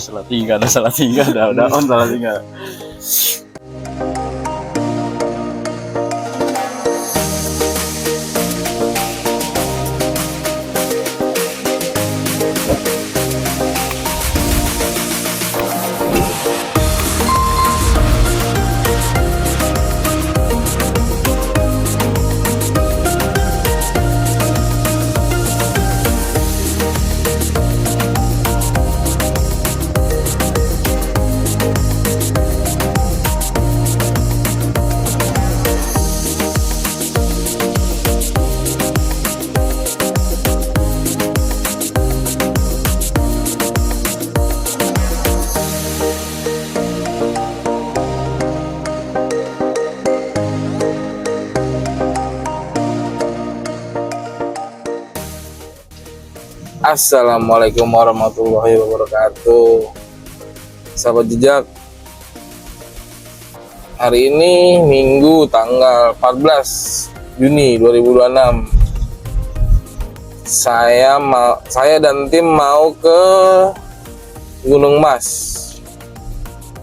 salah tiga, udah on salah tiga. Assalamualaikum warahmatullahi wabarakatuh. Sahabat jejak, hari ini Minggu tanggal 14 Juni 2026. Saya dan tim mau ke Gunung Mas.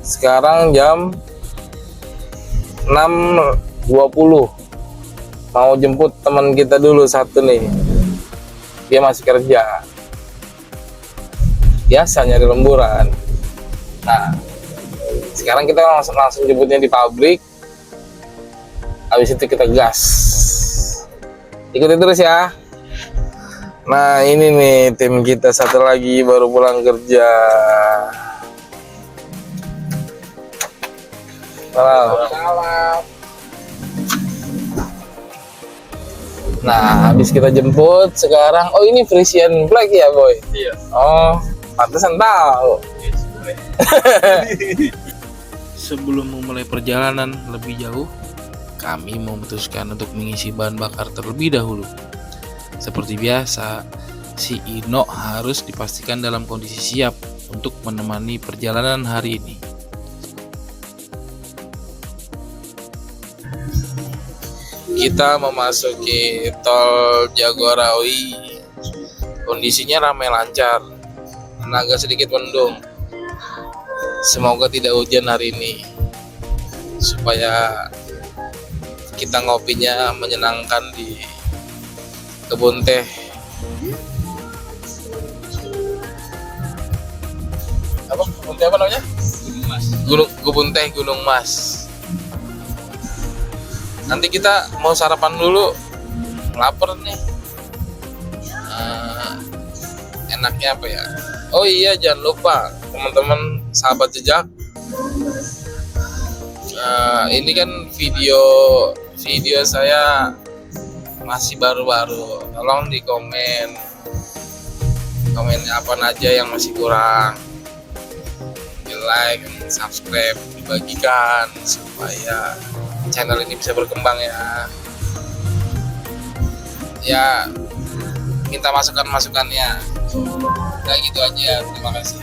Sekarang jam 6.20. Mau jemput teman kita dulu satu nih. Dia masih kerja. Biasa nyari lemburan. Nah, sekarang kita langsung jemputnya di pabrik. Habis itu kita gas. Ikuti terus ya. Nah, ini nih tim kita satu lagi baru pulang kerja. Salam. Nah, habis kita jemput sekarang. Oh, ini Frisian Black ya, Boy? Iya. Oh, pantesan tahu. Sebelum memulai perjalanan lebih jauh, kami memutuskan untuk mengisi bahan bakar terlebih dahulu. Seperti biasa, si Ino harus dipastikan dalam kondisi siap untuk menemani perjalanan hari ini. Kita memasuki tol Jagorawi. Kondisinya ramai lancar, agak sedikit mendung. Semoga tidak hujan hari ini, supaya kita ngopinya menyenangkan di kebun teh. Apa? Kebun teh apa namanya? Gunung Mas. Kebun teh Gunung Mas. Nanti kita mau sarapan dulu, lapar nih. Enaknya apa ya? Oh iya, jangan lupa teman-teman sahabat jejak. Ini kan video saya masih baru-baru. Tolong di komennya apa aja yang masih kurang. Di like, subscribe, dibagikan supaya channel ini bisa berkembang ya. Ya, minta masukannya. Nah, gitu aja. Terima kasih.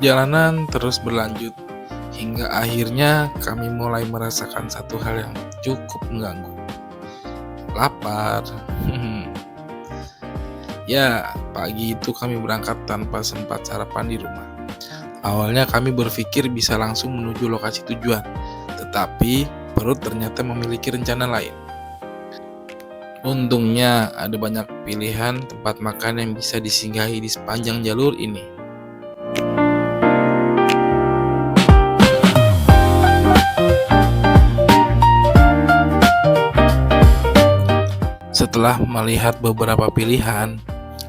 Perjalanan terus berlanjut hingga akhirnya kami mulai merasakan satu hal yang cukup mengganggu. Lapar. Ya, pagi itu kami berangkat tanpa sempat sarapan di rumah. Awalnya kami berpikir bisa langsung menuju lokasi tujuan, tetapi perut ternyata memiliki rencana lain. Untungnya ada banyak pilihan tempat makan yang bisa disinggahi di sepanjang jalur ini. Setelah melihat beberapa pilihan,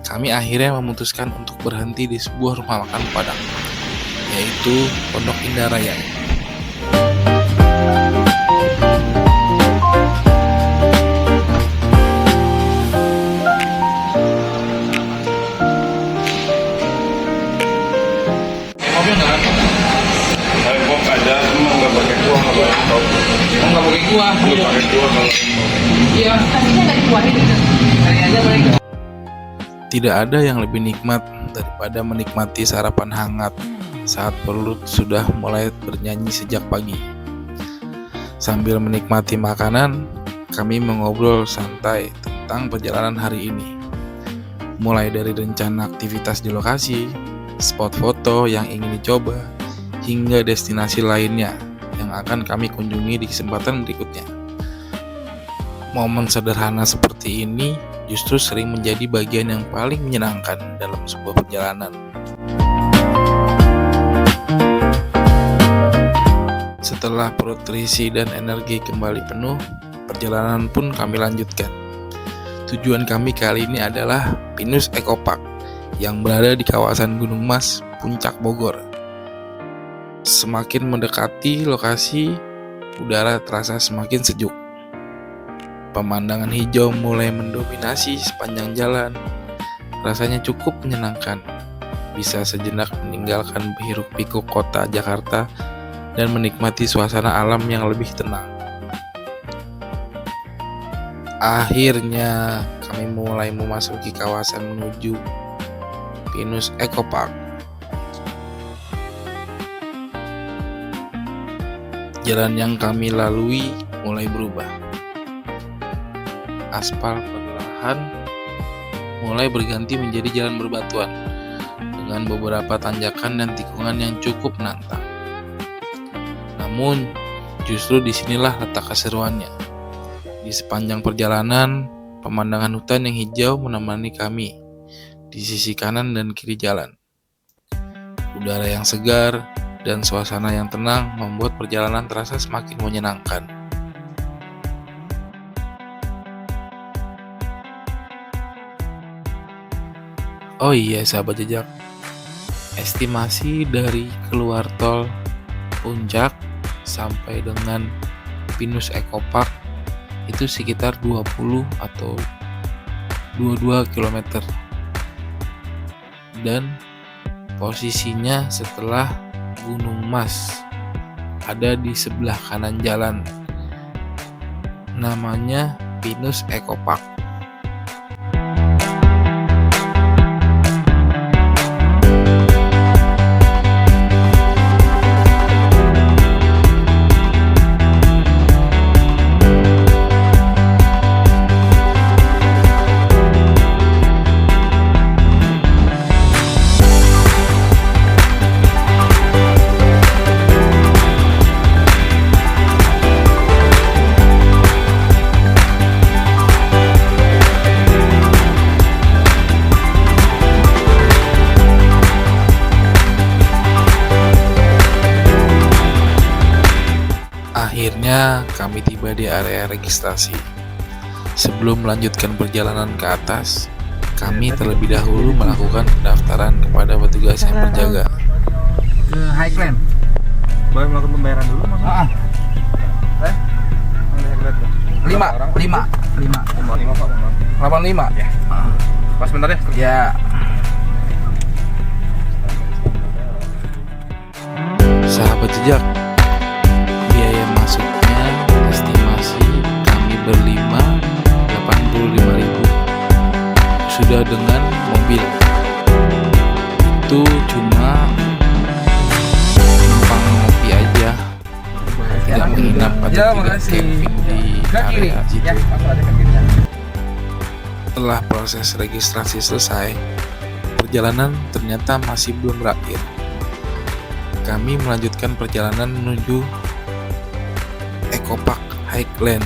kami akhirnya memutuskan untuk berhenti di sebuah rumah makan Padang, yaitu Pondok Indah Raya. Tidak ada yang lebih nikmat daripada menikmati sarapan hangat saat perut sudah mulai bernyanyi sejak pagi. Sambil menikmati makanan, kami mengobrol santai tentang perjalanan hari ini. Mulai dari rencana aktivitas di lokasi, spot foto yang ingin dicoba, hingga destinasi lainnya yang akan kami kunjungi di kesempatan berikutnya. Momen sederhana seperti ini justru sering menjadi bagian yang paling menyenangkan dalam sebuah perjalanan. Setelah perut terisi dan energi kembali penuh, perjalanan pun kami lanjutkan. Tujuan kami kali ini adalah Pinus Eco Park yang berada di kawasan Gunung Mas, Puncak Bogor. Semakin mendekati lokasi, udara terasa semakin sejuk. Pemandangan hijau mulai mendominasi sepanjang jalan. Rasanya cukup menyenangkan. Bisa sejenak meninggalkan hiruk-pikuk kota Jakarta dan menikmati suasana alam yang lebih tenang. Akhirnya kami mulai memasuki kawasan menuju Pinus Eco Park. Jalan yang kami lalui mulai berubah. Aspal perlahan mulai berganti menjadi jalan berbatuan dengan beberapa tanjakan dan tikungan yang cukup menantang. Namun, justru disinilah letak keseruannya. Di sepanjang perjalanan, pemandangan hutan yang hijau menemani kami di sisi kanan dan kiri jalan. Udara yang segar dan suasana yang tenang membuat perjalanan terasa semakin menyenangkan. Oh iya sahabat jejak, estimasi dari keluar tol Puncak sampai dengan Pinus Eco Park itu sekitar 20 atau 22 km. Dan posisinya setelah Gunung Mas, ada di sebelah kanan jalan. Namanya Pinus Eco Park. Akhirnya kami tiba di area registrasi. Sebelum melanjutkan perjalanan ke atas, kami terlebih dahulu melakukan pendaftaran kepada petugas yang berjaga. Ke Highland. Boleh melakukan pembayaran dulu mas? Lima Pak. 85 Ya. Pas bentar ya. ya. Sahabat jejak, biaya masuknya estimasi kami berlima 85.000. Sudah dengan mobil. Itu cuma numpang ngopi aja, tidak menginap atau Ya, tidak makasih. camping di Ke kiri. area situ. Ya, langsung aja ke kiri. Setelah proses registrasi selesai, perjalanan ternyata masih belum berakhir. Kami melanjutkan perjalanan menuju Eco Park Highland.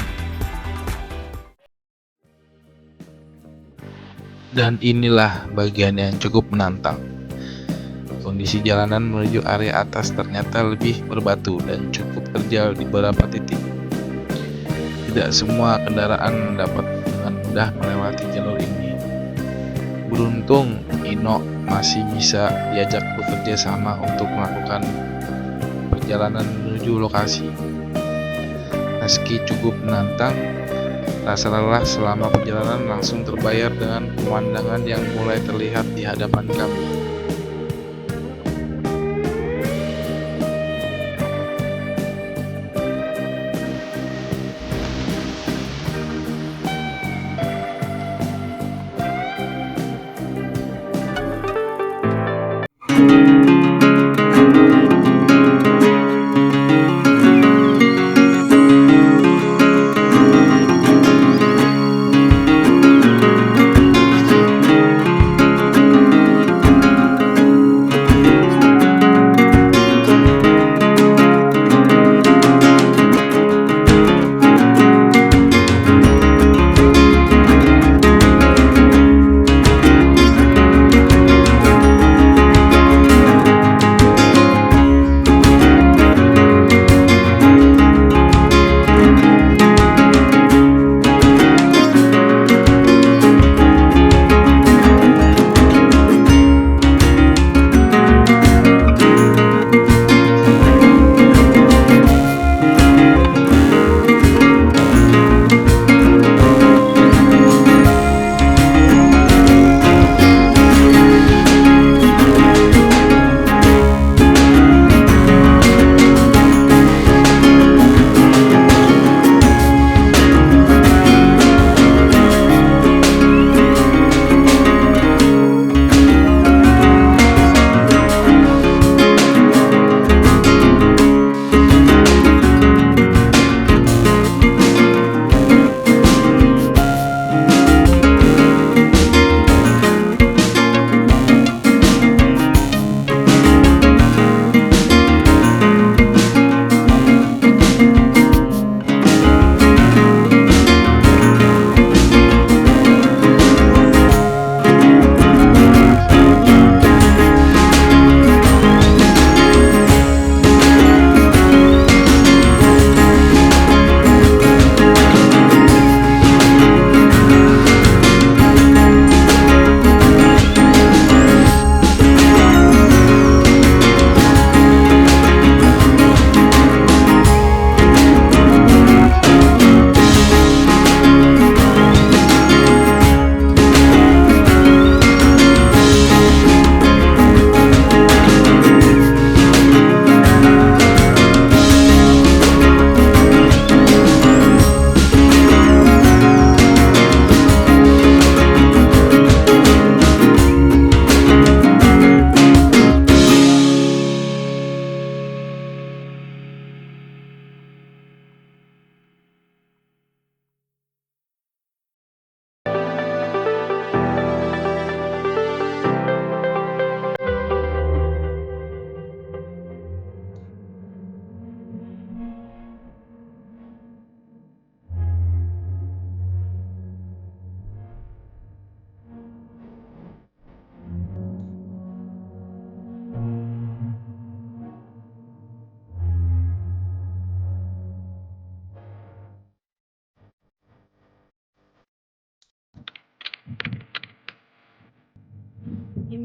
Dan inilah bagian yang cukup menantang. Kondisi jalanan menuju area atas ternyata lebih berbatu dan cukup terjal di beberapa titik. Tidak semua kendaraan dapat dengan mudah melewati jalur ini. Beruntung Ino masih bisa diajak bekerja sama untuk melakukan perjalanan menuju lokasi. Meski cukup menantang, rasa lelah selama perjalanan langsung terbayar dengan pemandangan yang mulai terlihat di hadapan kami.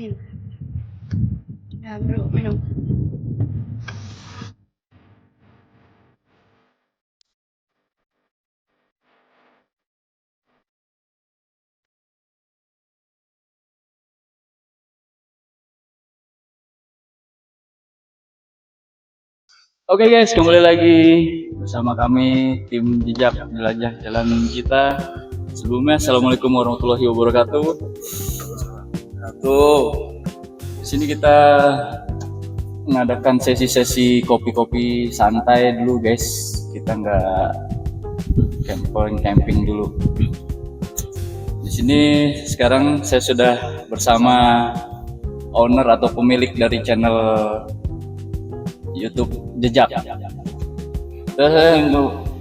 Amin. Ya bro, minum. Oke guys, kembali lagi bersama kami tim Jejak Jelajah Jalan Kita. Sebelumnya, Assalamualaikum warahmatullahi wabarakatuh. Di sini kita mengadakan sesi-sesi kopi-kopi santai dulu guys. Kita nggak camping dulu. Di sini sekarang saya sudah bersama owner atau pemilik dari channel YouTube Jejak.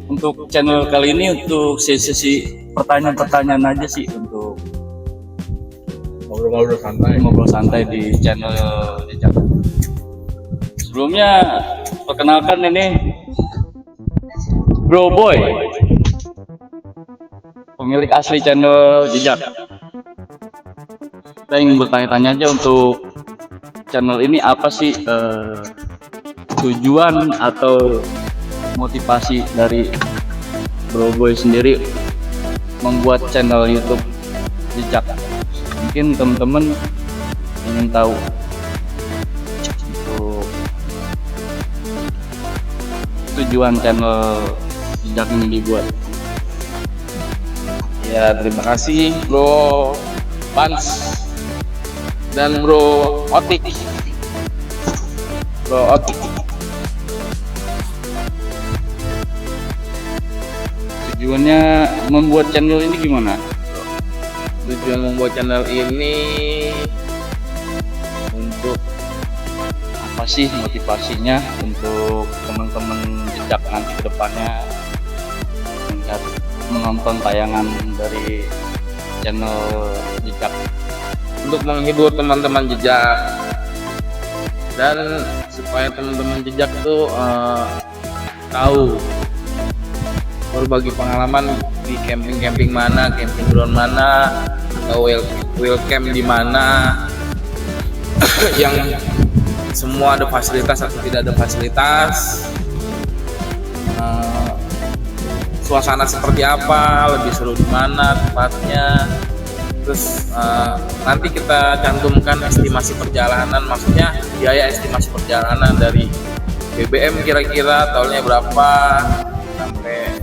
Untuk channel kali ini untuk sesi pertanyaan-pertanyaan aja sih, untuk ngobrol santai di channel Jejak. Sebelumnya perkenalkan, ini Bro Boy, pemilik asli channel Jejak. Kita ingin bertanya-tanya aja untuk channel ini, apa sih tujuan atau motivasi dari Bro Boy sendiri membuat channel YouTube Jejak. Mungkin teman-teman ingin tahu untuk tujuan channel Jejak ini dibuat. Ya, terima kasih Bro Bans dan Bro Otik. Bro Otik. Tujuannya membuat channel ini gimana? Tujuan membuat channel ini untuk Apa sih motivasinya untuk teman-teman Jejak nanti ke depannya menonton tayangan dari channel Jejak? untuk menghibur teman-teman Jejak dan supaya teman-teman Jejak tuh tahu berbagi pengalaman di camping mana, camping ground mana, atau wheel camp di mana, yang semua ada fasilitas atau tidak ada fasilitas, suasana seperti apa, lebih seru di mana tempatnya. Terus nanti kita cantumkan estimasi perjalanan, maksudnya biaya estimasi perjalanan dari BBM kira-kira tolnya berapa, sampai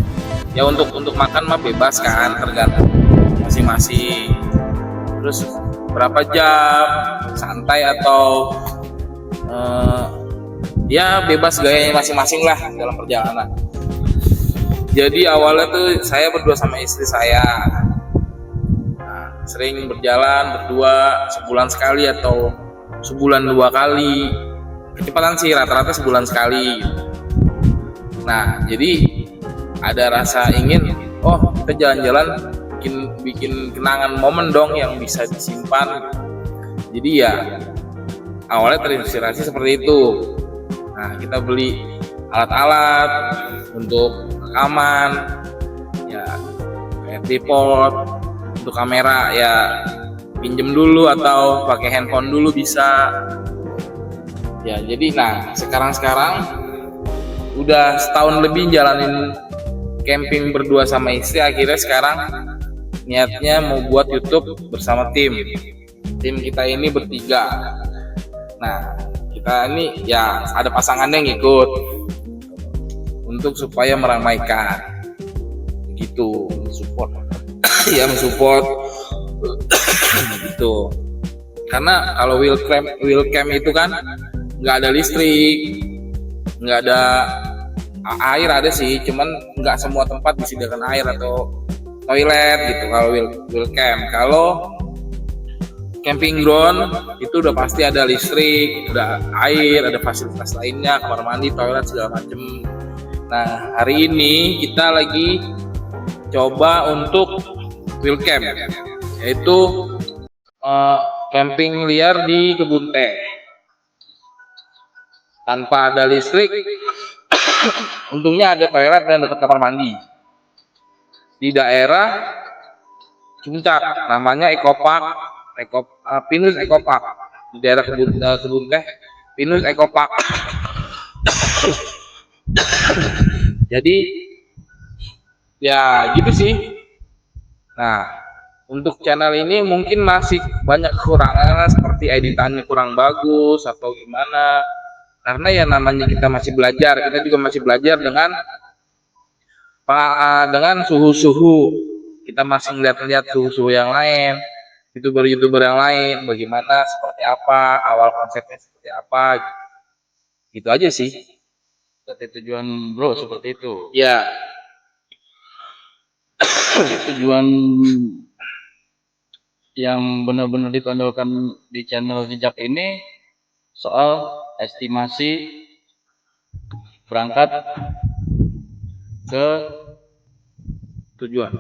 ya untuk makan mah bebas kan, tergantung masing-masing. Terus berapa jam santai atau ya bebas gayanya masing-masing lah dalam perjalanan. Jadi awalnya tuh saya berdua sama istri saya, sering berjalan berdua sebulan sekali atau sebulan 2 kali. Kecepatan sih rata-rata sebulan sekali. Nah, jadi ada rasa ingin, oh kita jalan-jalan bikin kenangan momen dong yang bisa disimpan. Jadi ya awalnya terinspirasi seperti itu. Nah, kita beli alat-alat untuk rekaman, ya kayak tripod, untuk kamera ya pinjem dulu atau pakai handphone dulu bisa. Ya jadi sekarang udah setahun lebih jalanin camping berdua sama istri. Akhirnya sekarang niatnya mau buat YouTube bersama tim kita ini bertiga. Nah, kita ini ya ada pasangannya yang ikut untuk supaya meramaikan gitu, support ya, mensupport gitu. Karena kalau wheel camp itu kan nggak ada listrik, nggak ada air, ada sih, cuman nggak semua tempat disediakan air atau toilet gitu kalau wheel camp. Kalau camping ground itu udah pasti ada listrik, udah air, ada fasilitas lainnya, kamar mandi, toilet segala macem. Nah, hari ini kita lagi coba untuk wheel camp, yaitu camping liar di kebun teh tanpa ada listrik. Untungnya ada toilet dan dekat kamar mandi di daerah Puncak, namanya Pinus Eco Park. di daerah kebun teh pinus ekopark. Jadi ya gitu sih. Nah, untuk channel ini mungkin masih banyak kekurangan seperti editannya kurang bagus atau gimana. Karena ya namanya kita masih belajar, kita juga masih belajar dengan suhu-suhu. Kita masih ngeliat-liat suhu-suhu yang lain, YouTuber yang lain, bagaimana, seperti apa, awal konsepnya seperti apa, gitu aja sih. Berarti tujuan bro seperti itu. Ya, Tujuan yang benar-benar ditonjolkan di channel jejak ini soal estimasi berangkat ke tujuan.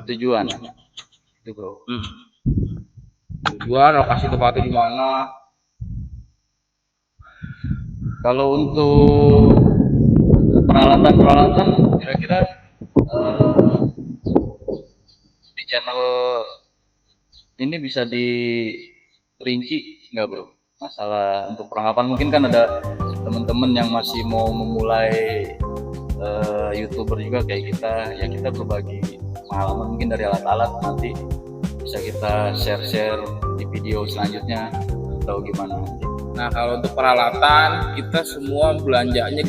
itu bro. Tujuan, lokasi tempatnya di mana. Kalau untuk peralatan kira-kira di channel ini bisa dirinci nggak bro? Masalah untuk perlengkapan, mungkin kan ada teman-teman yang masih mau memulai YouTuber juga kayak kita, ya kita berbagi pengalaman mungkin dari alat-alat, nanti bisa kita share di video selanjutnya atau gimana nanti. Nah, kalau untuk peralatan kita semua belanjanya.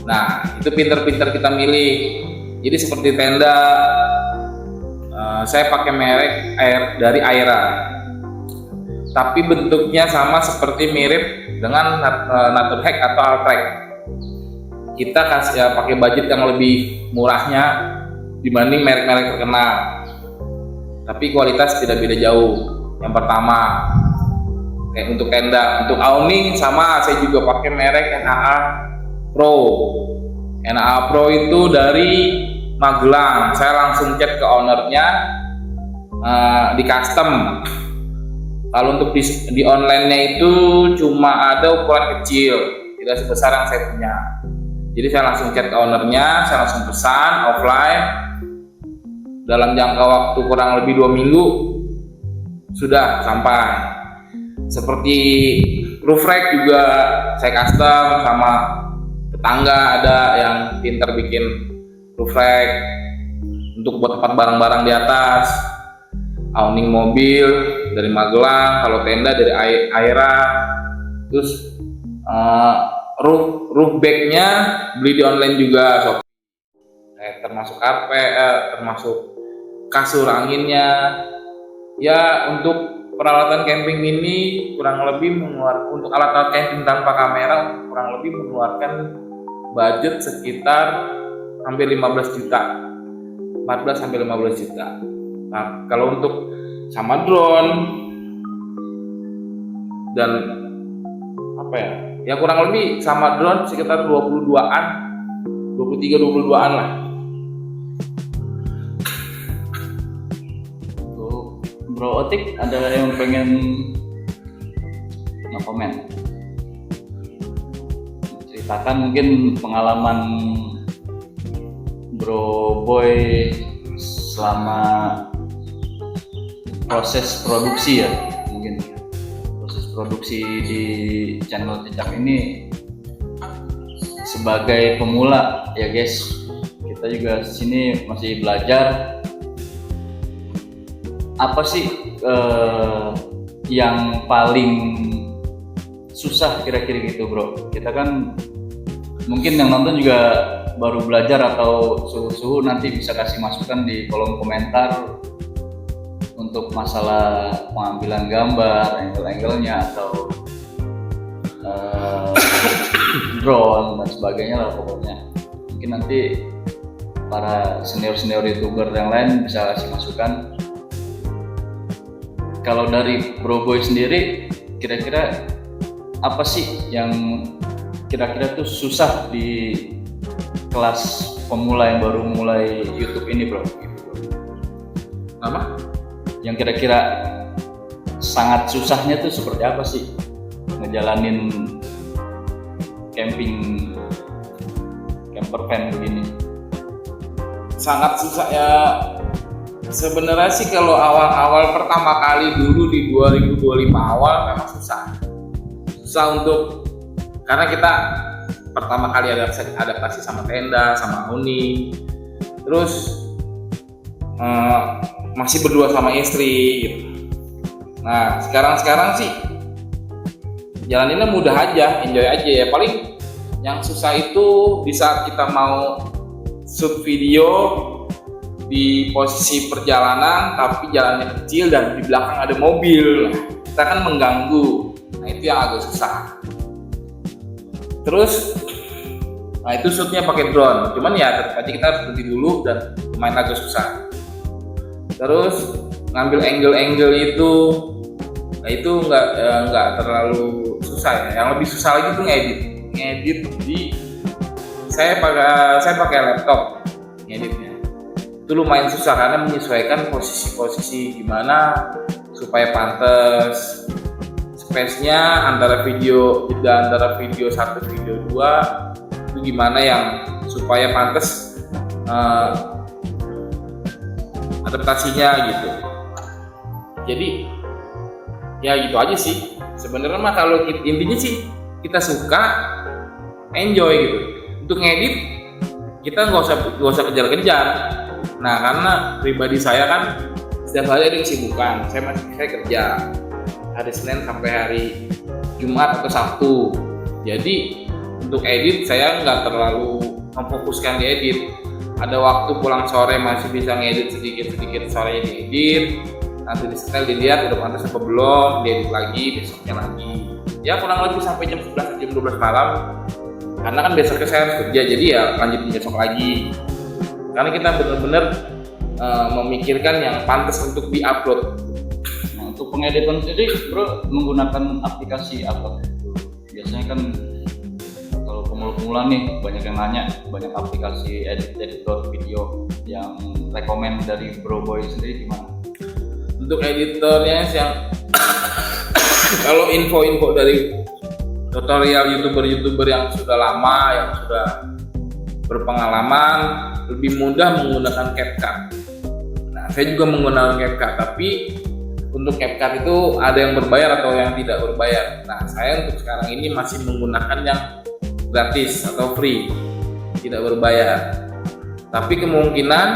Nah, itu pinter-pinter kita milih. Jadi seperti tenda, saya pakai merek dari Aira. Tapi bentuknya sama seperti mirip dengan Naturhack atau Altrek. Kita kasih pakai budget yang lebih murahnya dibanding merek-merek terkenal. Tapi kualitas tidak beda jauh. Yang pertama, kayak untuk tenda, untuk awning sama saya juga pakai merek NAA Pro. NAA Pro itu dari Magelang. Saya langsung chat ke ownernya di custom. Kalau untuk di online-nya itu cuma ada ukuran kecil, tidak sebesar yang saya punya. Jadi saya langsung chat ke ownernya, saya langsung pesan offline. Dalam jangka waktu kurang lebih 2 minggu sudah sampai. Seperti roof rack juga saya custom, sama tetangga ada yang pintar bikin roof rack untuk buat tempat barang-barang di atas. Awning mobil dari Magelang, kalau tenda dari Aira. Terus roof bagnya beli di online juga, termasuk karpet, termasuk kasur anginnya. Ya, untuk peralatan camping ini kurang lebih mengeluarkan, untuk alat-alat camping tanpa kamera kurang lebih mengeluarkan budget sekitar hampir 15 juta, 14 sampai 15 juta. Nah, kalau untuk sama drone dan apa ya kurang lebih sama drone sekitar 22-an, 23-22-an lah. Bro Otik, ada yang pengen nge-komen? Ceritakan mungkin pengalaman Bro Boy selama proses produksi ya, mungkin proses produksi di channel jejak ini sebagai pemula ya guys. Kita juga sini masih belajar. Apa sih yang paling susah kira-kira gitu bro? Kita kan mungkin yang nonton juga baru belajar atau suhu-suhu, nanti bisa kasih masukan di kolom komentar untuk masalah pengambilan gambar, angle-angle-nya atau drone dan sebagainya lah pokoknya. Mungkin nanti para senior YouTuber yang lain bisa kasih masukan. Kalau dari Bro Boy sendiri, kira-kira apa sih yang kira-kira tuh susah di kelas pemula yang baru mulai YouTube ini bro? Apa? Yang kira-kira sangat susahnya tuh seperti apa sih ngejalanin camper van begini? Sangat susah ya, Sebenarnya sih kalau awal-awal pertama kali dulu di 2025 awal memang susah untuk, karena kita pertama kali adaptasi sama tenda, sama Uni, terus masih berdua sama istri gitu. Nah sekarang sih jalaninnya mudah aja, enjoy aja ya. Paling yang susah itu di saat kita mau shoot video di posisi perjalanan tapi jalannya kecil dan di belakang ada mobil, kita kan mengganggu. Nah itu yang agak susah. Terus nah itu shootnya pakai drone, cuman ya tetap aja kita harus berhenti dulu dan lumayan agak susah. Terus ngambil angle itu, nah itu nggak terlalu susah ya. Yang lebih susah lagi tuh ngedit di saya pakai laptop ngeditnya. Itu lumayan susah karena menyesuaikan posisi gimana supaya pantas, space-nya antara video 1 video 2 itu gimana yang supaya pantas adaptasinya gitu. Jadi ya gitu aja sih sebenarnya mah. Kalau intinya sih kita suka, enjoy gitu. Untuk ngedit kita nggak usah kejar-kejar. Nah karena pribadi saya kan setiap hari ada kesibukan. Saya kerja hari Senin sampai hari Jumat atau Sabtu. Jadi untuk edit saya nggak terlalu memfokuskan di edit. Ada waktu pulang sore masih bisa ngedit sedikit sorenya diedit. Nanti disetel dilihat udah pantas apa belum, diedit lagi, besoknya lagi. Ya kurang lebih sampai jam 11 jam 12 malam. Karena kan besoknya saya harus kerja, jadi ya lanjutin besok lagi. Karena kita benar-benar memikirkan yang pantas untuk diupload. Nah, untuk pengeditan sendiri bro menggunakan aplikasi apa? Biasanya kan kalau pemula nih banyak yang nanya, banyak aplikasi editor video yang rekomend dari Bro Boy sendiri gimana? Untuk editornya yang kalau info-info dari tutorial youtuber yang sudah lama, yang sudah berpengalaman, lebih mudah menggunakan CapCut. Nah, saya juga menggunakan CapCut, tapi untuk CapCut itu ada yang berbayar atau yang tidak berbayar. Nah, saya untuk sekarang ini masih menggunakan yang gratis atau free, tidak berbayar. Tapi kemungkinan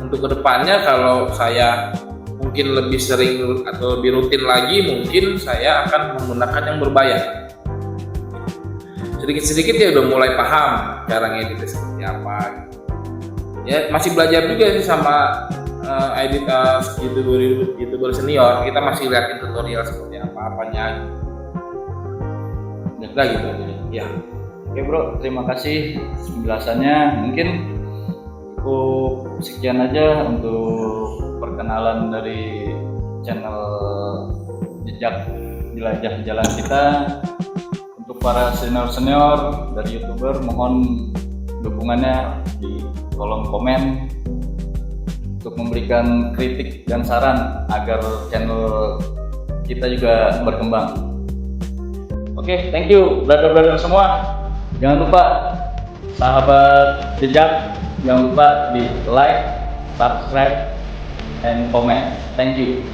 untuk kedepannya kalau saya mungkin lebih sering atau lebih rutin lagi, mungkin saya akan menggunakan yang berbayar. Sedikit-sedikit ya udah mulai paham cara ngeditnya seperti apa. Ya masih belajar juga sih sama youtuber senior. Kita masih liatin tutorial seperti apa-apanya. Udah gitu aja. Ya. Oke bro, terima kasih penjelasannya. Mungkin cukup sekian aja untuk perkenalan dari channel Jejak Jelajah Jalan kita. Untuk para senior dari YouTuber, mohon dukungannya di kolom komen untuk memberikan kritik dan saran agar channel kita juga berkembang. Oke, thank you brother-brother semua. Jangan lupa sahabat Jejak, jangan lupa di like, subscribe, and comment. Thank you.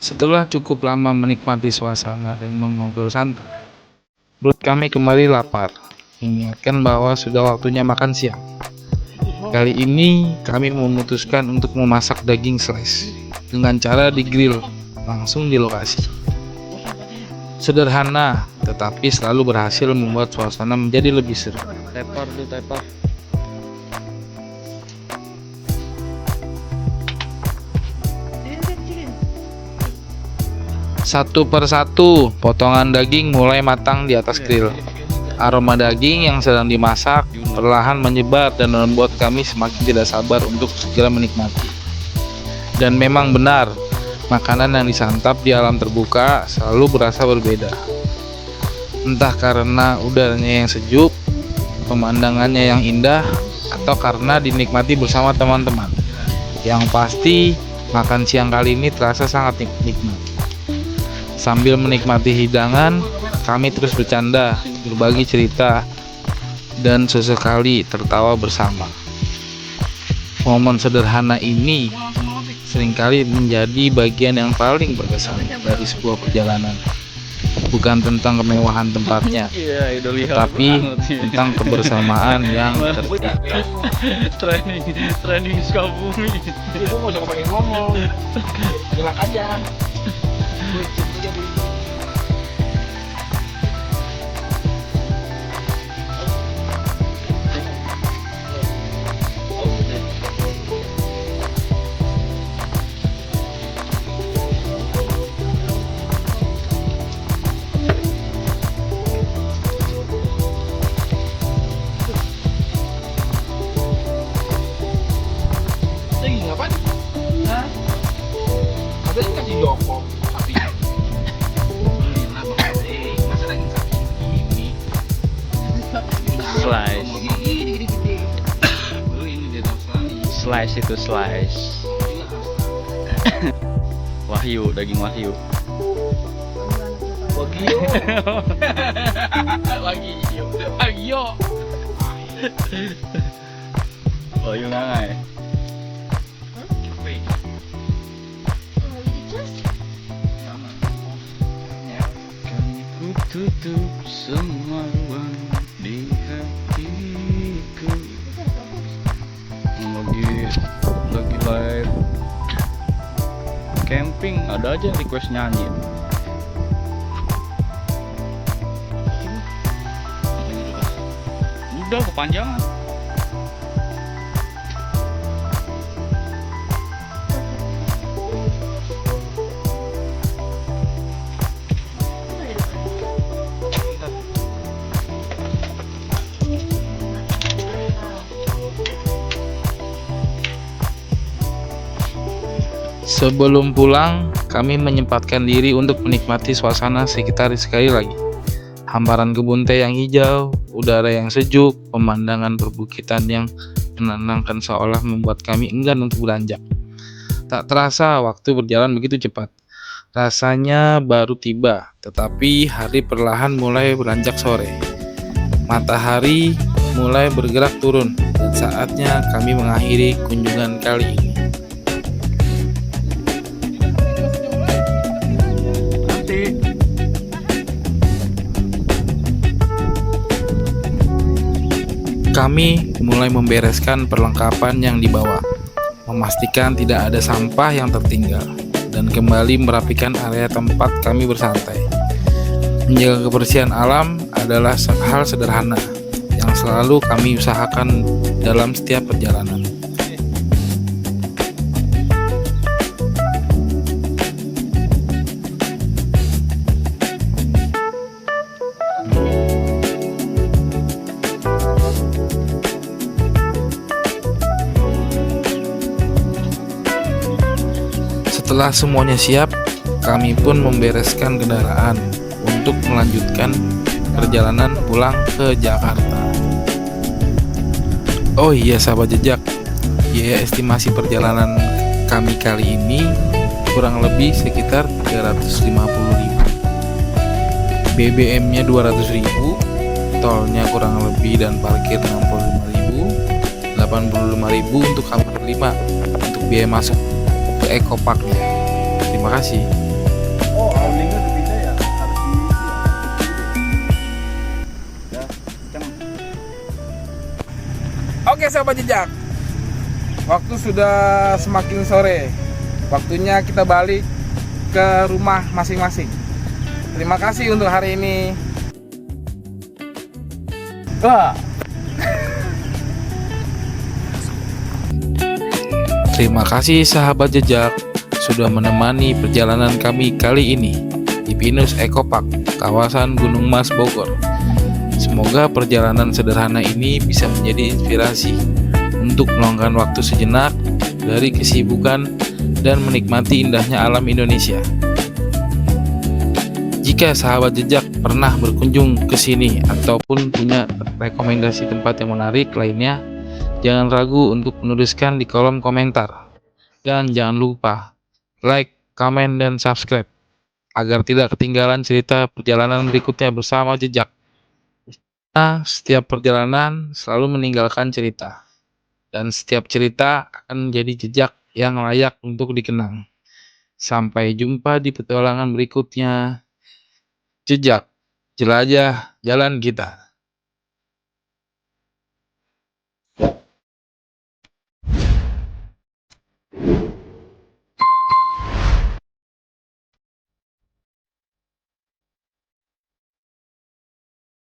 Setelah cukup lama menikmati suasana dan mengobrol santai, perut kami kembali lapar, mengingatkan bahwa sudah waktunya makan siang. Kali ini kami memutuskan untuk memasak daging slice dengan cara di grill langsung di lokasi. Sederhana, tetapi selalu berhasil membuat suasana menjadi lebih seru. Tepar tuh, tepar. Satu persatu, potongan daging mulai matang di atas grill. Aroma daging yang sedang dimasak perlahan menyebar dan membuat kami semakin tidak sabar untuk segera menikmati. Dan memang benar, makanan yang disantap di alam terbuka selalu berasa berbeda. Entah karena udaranya yang sejuk, pemandangannya yang indah, atau karena dinikmati bersama teman-teman. Yang pasti, makan siang kali ini terasa sangat nikmat. Sambil menikmati hidangan, kami terus bercanda, berbagi cerita, dan sesekali tertawa bersama. Momen sederhana ini seringkali menjadi bagian yang paling berkesan dari sebuah perjalanan. Bukan tentang kemewahan tempatnya, tapi tentang kebersamaan yang tercipta. Training Sukabumi. Itu nggak usah pakai ngomong, gerak aja. Slice itu slice. Wahyu, daging wahyu. Wahyu ngangai. Ku tutup semua ruang di hatiku. Lagi live camping, ada aja request nyanyi. Udah kepanjangan. Sebelum pulang, kami menyempatkan diri untuk menikmati suasana sekitar sekali lagi. Hamparan kebun teh yang hijau, udara yang sejuk, pemandangan perbukitan yang menenangkan seolah membuat kami enggan untuk beranjak. Tak terasa waktu berjalan begitu cepat. Rasanya baru tiba, tetapi hari perlahan mulai beranjak sore. Matahari mulai bergerak turun, dan saatnya kami mengakhiri kunjungan kali ini. Kami mulai membereskan perlengkapan yang dibawa, memastikan tidak ada sampah yang tertinggal, dan kembali merapikan area tempat kami bersantai. Menjaga kebersihan alam adalah hal sederhana yang selalu kami usahakan dalam setiap perjalanan. Setelah semuanya siap, kami pun membereskan kendaraan untuk melanjutkan perjalanan pulang ke Jakarta. Oh iya sahabat jejak, biaya estimasi perjalanan kami kali ini kurang lebih sekitar 350.000. BBM-nya 200.000, tolnya kurang lebih dan parkir 65.000, 85.000 untuk kamar 5 untuk biaya masuk ke Eco Park-nya. Terima kasih. Oh, awningnya udah bisa ya? Harus diisi ya? Oke sahabat jejak, waktu sudah semakin sore. Waktunya kita balik ke rumah masing-masing. Terima kasih untuk hari ini. Wah. Terima kasih sahabat jejak sudah menemani perjalanan kami kali ini di Pinus Eco Park, kawasan Gunung Mas, Bogor. Semoga perjalanan sederhana ini bisa menjadi inspirasi untuk meluangkan waktu sejenak dari kesibukan dan menikmati indahnya alam Indonesia. Jika sahabat jejak pernah berkunjung ke sini ataupun punya rekomendasi tempat yang menarik lainnya, jangan ragu untuk menuliskan di kolom komentar. Dan jangan lupa like, komen, dan subscribe agar tidak ketinggalan cerita perjalanan berikutnya bersama jejak. Nah, setiap perjalanan selalu meninggalkan cerita, dan setiap cerita akan menjadi jejak yang layak untuk dikenang. Sampai jumpa di petualangan berikutnya. Jejak, jelajah jalan kita.